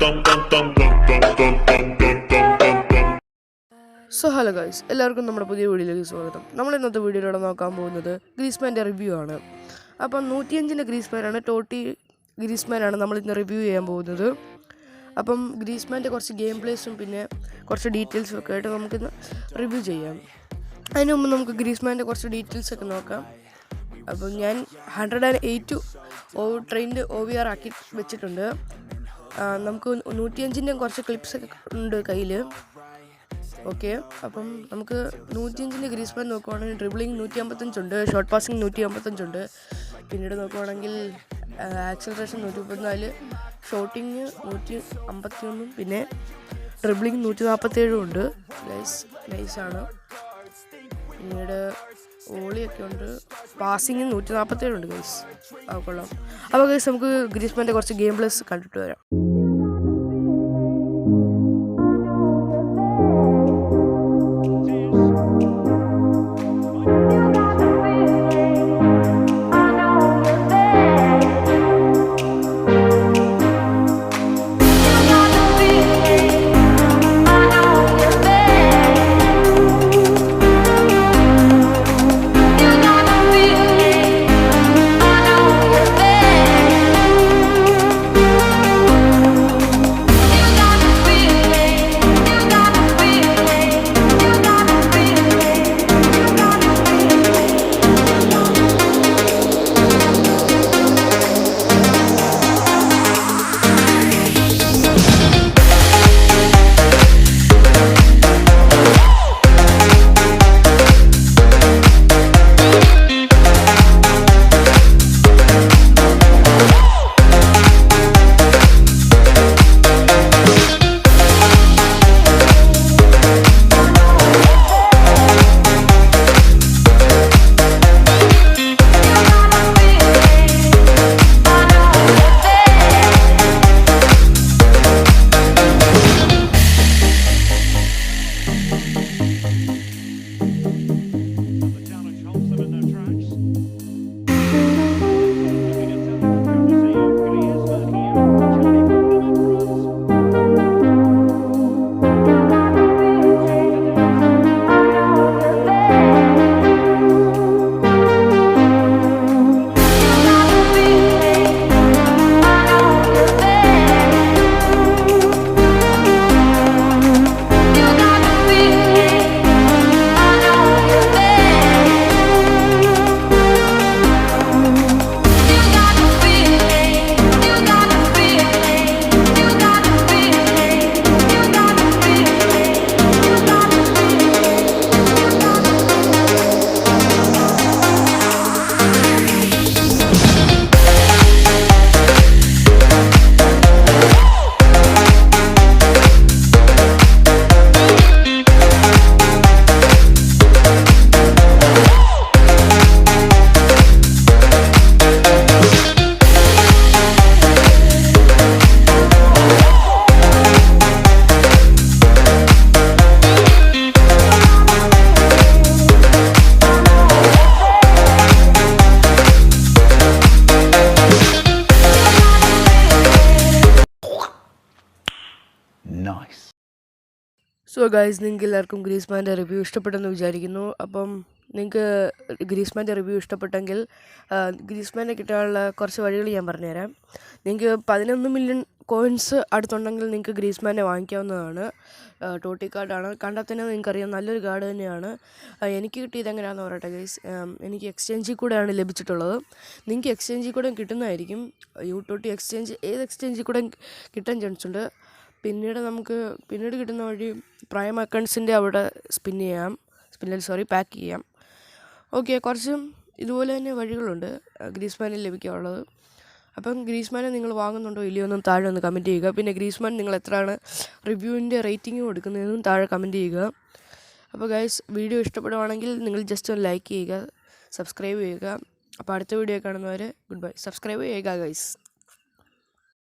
So hello guys, എല്ലാവർക്കും നമ്മുടെ പുതിയ വീഡിയോയിലേക്ക് സ്വാഗതം. നമ്മൾ ഇന്നത്തെ വീഡിയോയിലൂടെ നോക്കാൻ പോകുന്നത് ഗ്രീസ്മാൻ്റെ റിവ്യൂ ആണ്. അപ്പം 105-ൻ്റെ ഗ്രീസ്മാനാണ്, ടോട്ടി ഗ്രീസ്മാനാണ് നമ്മൾ ഇന്ന് റിവ്യൂ ചെയ്യാൻ പോകുന്നത്. അപ്പം ഗ്രീസ്മാൻ്റെ കുറച്ച് ഗെയിം പ്ലേസും പിന്നെ കുറച്ച് ഡീറ്റെയിൽസും ഒക്കെ ആയിട്ട് നമുക്കിന്ന് റിവ്യൂ ചെയ്യാം. അതിന് മുമ്പ് നമുക്ക് ഗ്രീസ്മാൻ്റെ കുറച്ച് ഡീറ്റെയിൽസൊക്കെ നോക്കാം. അപ്പം ഞാൻ 108 ട്രെയിൻഡ് OVR ആക്കി വെച്ചിട്ടുണ്ട്. നമുക്ക് 105-ൻ്റെ കുറച്ച് ക്ലിപ്സൊക്കെ ഉണ്ട് കയ്യിൽ. ഓക്കെ, അപ്പം നമുക്ക് 105-ൻ്റെ ഗ്രീസ്മാൻ നോക്കുവാണെങ്കിൽ ഡ്രിബിളിങ് 155 ഉണ്ട്, ഷോർട്ട് പാസിങ് 155 ഉണ്ട്. പിന്നീട് നോക്കുവാണെങ്കിൽ ആക്സിലറേഷൻ 134, ഷോട്ടിങ് 151, പിന്നെ ഡ്രിബിളിങ് 147 ഉണ്ട്. നൈസാണ്. പിന്നീട് ഓളിയൊക്കെ ഉണ്ട്, പാസിങ് 147 ഉണ്ട് ഗൈസ്. കൊള്ളാം. അപ്പോൾ ഗൈസ്, നമുക്ക് ഗ്രീസ്മാൻ്റെ കുറച്ച് ഗെയിം പ്ലേസ് കണ്ടിട്ട് വരാം. സോ ഗൈസ്, നിങ്ങൾക്ക് എല്ലാവർക്കും ഗ്രീസ്മാൻ്റെ റിവ്യൂ ഇഷ്ടപ്പെട്ടെന്ന് വിചാരിക്കുന്നു. അപ്പം നിങ്ങൾക്ക് ഗ്രീസ്മാൻ്റെ റിവ്യൂ ഇഷ്ടപ്പെട്ടെങ്കിൽ ഗ്രീസ്മാനെ കിട്ടാനുള്ള കുറച്ച് വഴികൾ ഞാൻ പറഞ്ഞുതരാം. നിങ്ങൾക്ക് 11 മില്യൺ കോയിൻസ് അടുത്തുണ്ടെങ്കിൽ നിങ്ങൾക്ക് ഗ്രീസ്മാനെ വാങ്ങിക്കാവുന്നതാണ്. ടോട്ടി കാർഡാണ്, കണ്ടാൽ തന്നെ നിങ്ങൾക്കറിയാം നല്ലൊരു കാർഡ് തന്നെയാണ്. എനിക്ക് കിട്ടിയത് എങ്ങനെയാണെന്ന് പറയട്ടെ ഗൈസ്. എനിക്ക് എക്സ്ചേഞ്ചിൽ കൂടെയാണ് ലഭിച്ചിട്ടുള്ളത്. നിങ്ങൾക്ക് എക്സ്ചേഞ്ചിൽ കൂടെ കിട്ടുന്നതായിരിക്കും. ടോട്ടി എക്സ്ചേഞ്ച്, ഏത് എക്സ്ചേഞ്ചിൽ കൂടെ കിട്ടാൻ ചാൻസ് ഉണ്ട്. പിന്നീട് കിട്ടുന്ന വഴി പ്രൈം അക്കൗണ്ട്സിൻ്റെ അവിടെ പാക്ക് ചെയ്യാം. ഓക്കെ, കുറച്ചും ഇതുപോലെ തന്നെ വഴികളുണ്ട് ഗ്രീസ്മാനിൽ ലഭിക്കാനുള്ളത്. അപ്പം ഗ്രീസ്മാനെ നിങ്ങൾ വാങ്ങുന്നുണ്ടോ ഇല്ലയോ എന്നും താഴെ ഒന്ന് കമൻറ്റ് ചെയ്യുക. പിന്നെ ഗ്രീസ്മാൻ നിങ്ങൾ എത്രയാണ് റിവ്യൂവിൻ്റെ റേറ്റിംഗ് കൊടുക്കുന്നതെന്നും താഴെ കമൻറ്റ് ചെയ്യുക. അപ്പോൾ ഗൈസ്, വീഡിയോ ഇഷ്ടപ്പെടുവാണെങ്കിൽ നിങ്ങൾ ജസ്റ്റ് ഒന്ന് ലൈക്ക് ചെയ്യുക, സബ്സ്ക്രൈബ് ചെയ്യുക. അപ്പോൾ അടുത്ത വീഡിയോ കാണുന്നവരെ ഗുഡ് ബൈ. സബ്സ്ക്രൈബ് ചെയ്യുക ഗൈസ്.